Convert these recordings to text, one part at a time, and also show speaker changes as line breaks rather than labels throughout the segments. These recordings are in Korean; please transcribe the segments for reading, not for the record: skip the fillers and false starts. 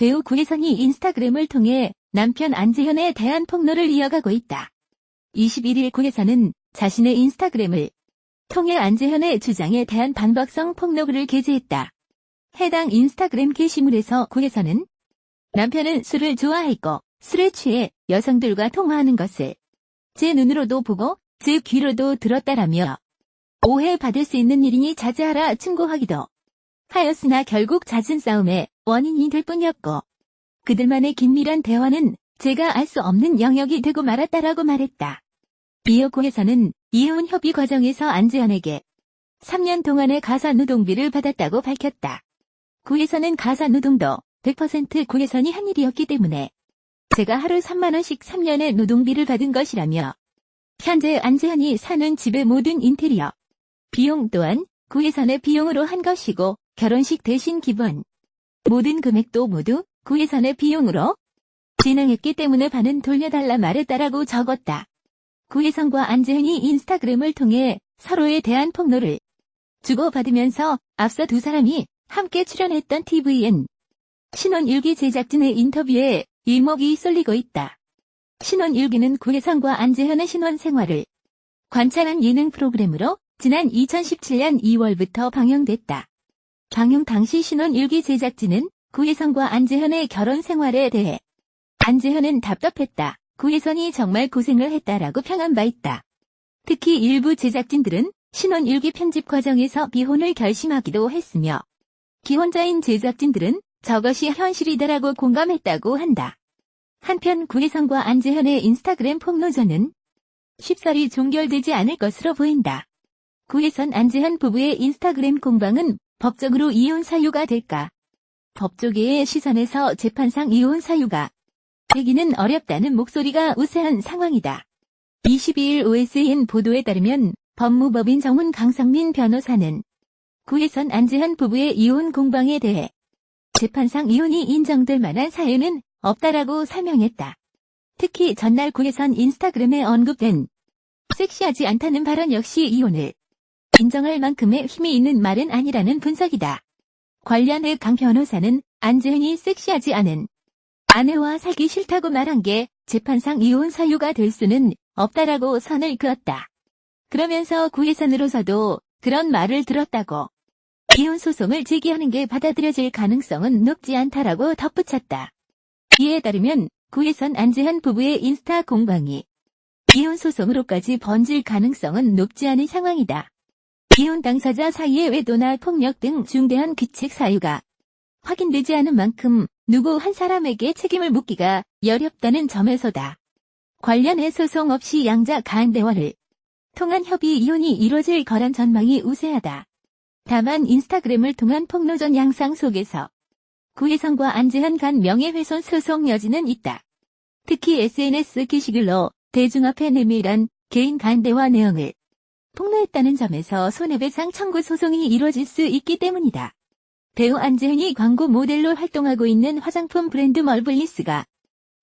배우 구혜선이 인스타그램을 통해 남편 안재현에 대한 폭로를 이어가고 있다. 21일 구혜선은 자신의 인스타그램을 통해 안재현의 주장에 대한 반박성 폭로글을 게재했다. 해당 인스타그램 게시물에서 구혜선은 남편은 술을 좋아했고 술에 취해 여성들과 통화하는 것을 제 눈으로도 보고 제 귀로도 들었다라며 오해받을 수 있는 일이니 자제하라 충고하기도 하였으나 결국 잦은 싸움의 원인이 될 뿐이었고 그들만의 긴밀한 대화는 제가 알 수 없는 영역이 되고 말았다라고 말했다. 이어 구혜선은 이혼 협의 과정에서 안재현에게 3년 동안의 가사노동비를 받았다고 밝혔다. 구혜선은 가사노동도 100% 구혜선이 한 일이었기 때문에 제가 하루 3만원씩 3년의 노동비를 받은 것이라며 현재 안재현이 사는 집의 모든 인테리어 비용 또한 구혜선의 비용으로 한 것이고 결혼식 대신 기본 모든 금액도 모두 구혜선의 비용으로 진행했기 때문에 반은 돌려달라 말했다라고 적었다. 구혜선과 안재현이 인스타그램을 통해 서로에 대한 폭로를 주고받으면서 앞서 두 사람이 함께 출연했던 tvN 신혼일기 제작진의 인터뷰에 이목이 쏠리고 있다. 신혼일기는 구혜선과 안재현의 신혼 생활을 관찰한 예능 프로그램으로 지난 2017년 2월부터 방영됐다. 방영 당시 신혼일기 제작진은 구혜선과 안재현의 결혼 생활에 대해 안재현은 답답했다. 구혜선이 정말 고생을 했다라고 평한 바 있다. 특히 일부 제작진들은 신혼일기 편집 과정에서 비혼을 결심하기도 했으며 기혼자인 제작진들은 저것이 현실이다라고 공감했다고 한다. 한편 구혜선과 안재현의 인스타그램 폭로전은 쉽사리 종결되지 않을 것으로 보인다. 구혜선 안재현 부부의 인스타그램 공방은 법적으로 이혼 사유가 될까? 법조계의 시선에서 재판상 이혼 사유가 되기는 어렵다는 목소리가 우세한 상황이다. 22일 OSN 보도에 따르면 법무법인 정훈 강성민 변호사는 구혜선 안재현 부부의 이혼 공방에 대해 재판상 이혼이 인정될 만한 사유는 없다라고 설명했다. 특히 전날 구혜선 인스타그램에 언급된 섹시하지 않다는 발언 역시 이혼을 인정할 만큼의 힘이 있는 말은 아니라는 분석이다. 관련해 강 변호사는 안재현이 섹시하지 않은 아내와 살기 싫다고 말한 게 재판상 이혼 사유가 될 수는 없다라고 선을 그었다. 그러면서 구혜선으로서도 그런 말을 들었다고 이혼 소송을 제기하는 게 받아들여질 가능성은 높지 않다라고 덧붙였다. 이에 따르면 구혜선 안재현 부부의 인스타 공방이 이혼 소송으로까지 번질 가능성은 높지 않은 상황이다. 이혼 당사자 사이의 외도나 폭력 등 중대한 규칙 사유가 확인되지 않은 만큼 누구 한 사람에게 책임을 묻기가 어렵다는 점에서다. 관련해 소송 없이 양자 간 대화를 통한 협의 이혼이 이뤄질 거란 전망이 우세하다. 다만 인스타그램을 통한 폭로전 양상 속에서 구혜선과 안재현 간 명예훼손 소송 여지는 있다. 특히 SNS 게시글로 대중 앞에 내밀한 개인 간 대화 내용을 폭로했다는 점에서 손해배상 청구 소송이 이뤄질 수 있기 때문이다. 배우 안재현이 광고 모델로 활동하고 있는 화장품 브랜드 멀블리스가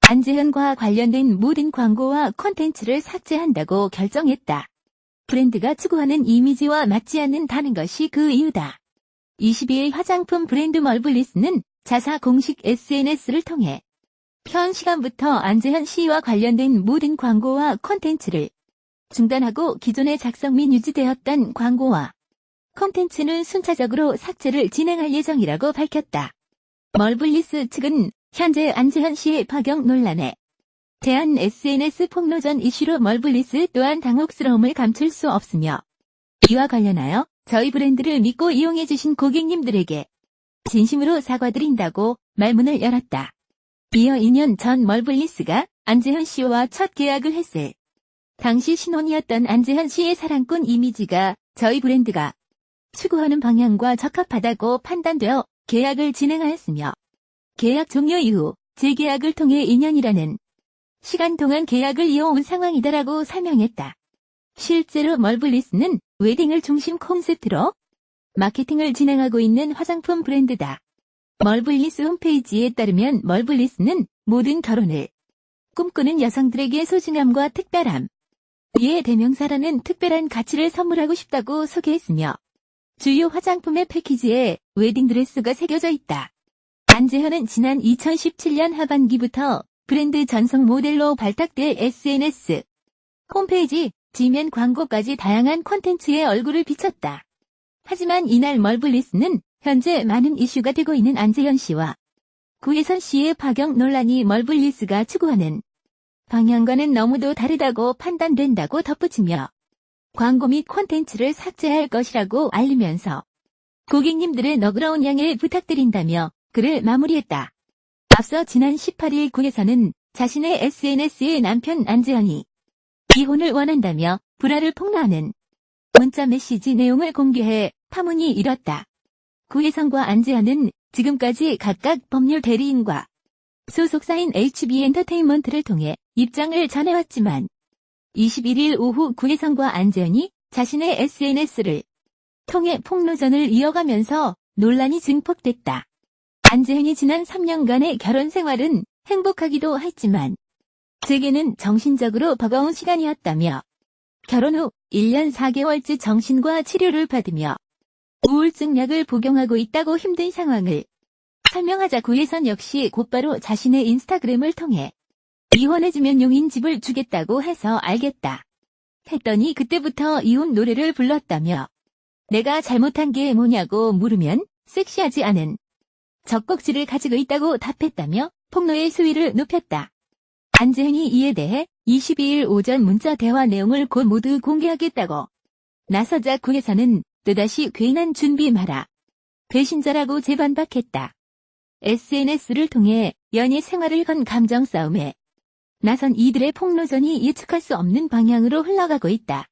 안재현과 관련된 모든 광고와 콘텐츠를 삭제한다고 결정했다. 브랜드가 추구하는 이미지와 맞지 않는다는 것이 그 이유다. 22일 화장품 브랜드 멀블리스는 자사 공식 SNS를 통해 현 시간부터 안재현 씨와 관련된 모든 광고와 콘텐츠를 중단하고 기존에 작성 및 유지되었던 광고와 콘텐츠는 순차적으로 삭제를 진행할 예정이라고 밝혔다. 멀블리스 측은 현재 안재현 씨의 파경 논란에 대한 SNS 폭로전 이슈로 멀블리스 또한 당혹스러움을 감출 수 없으며 이와 관련하여 저희 브랜드를 믿고 이용해주신 고객님들에게 진심으로 사과드린다고 말문을 열었다. 이어 2년 전 멀블리스가 안재현 씨와 첫 계약을 했을 당시 신혼이었던 안재현 씨의 사랑꾼 이미지가 저희 브랜드가 추구하는 방향과 적합하다고 판단되어 계약을 진행하였으며 계약 종료 이후 재계약을 통해 2년이라는 시간 동안 계약을 이어온 상황이다라고 설명했다. 실제로 멀블리스는 웨딩을 중심 콘셉트로 마케팅을 진행하고 있는 화장품 브랜드다. 멀블리스 홈페이지에 따르면 멀블리스는 모든 결혼을 꿈꾸는 여성들에게 소중함과 특별함, 이에 대명사라는 특별한 가치를 선물하고 싶다고 소개했으며 주요 화장품의 패키지에 웨딩드레스가 새겨져 있다. 안재현은 지난 2017년 하반기부터 브랜드 전속 모델로 발탁돼 SNS, 홈페이지, 지면 광고까지 다양한 콘텐츠에 얼굴을 비쳤다. 하지만 이날 멀블리스는 현재 많은 이슈가 되고 있는 안재현 씨와 구혜선 씨의 파경 논란이 멀블리스가 추구하는 방향과는 너무도 다르다고 판단된다고 덧붙이며 광고 및 콘텐츠를 삭제할 것이라고 알리면서 고객님들의 너그러운 양해를 부탁드린다며 글을 마무리했다. 앞서 지난 18일 구혜선은 자신의 SNS에 남편 안재현이 이혼을 원한다며 불화를 폭로하는 문자 메시지 내용을 공개해 파문이 일었다. 구혜선과 안재현은 지금까지 각각 법률 대리인과 소속사인 HB엔터테인먼트를 통해 입장을 전해왔지만 21일 오후 구혜선과 안재현이 자신의 SNS를 통해 폭로전을 이어가면서 논란이 증폭됐다. 안재현이 지난 3년간의 결혼 생활은 행복하기도 했지만 제게는 정신적으로 버거운 시간이었다며 결혼 후 1년 4개월째 정신과 치료를 받으며 우울증 약을 복용하고 있다고 힘든 상황을 설명하자 구혜선 역시 곧바로 자신의 인스타그램을 통해 이혼해주면 용인집을 주겠다고 해서 알겠다 했더니 그때부터 이혼 노래를 불렀다며 내가 잘못한 게 뭐냐고 물으면 섹시하지 않은 젖꼭지를 가지고 있다고 답했다며 폭로의 수위를 높였다. 안재현이 이에 대해 22일 오전 문자 대화 내용을 곧 모두 공개하겠다고 나서자 구혜선은 또다시 괜한 준비 마라. 배신자라고 재반박했다. SNS를 통해 연애 생활을 건 감정 싸움에 나선 이들의 폭로전이 예측할 수 없는 방향으로 흘러가고 있다.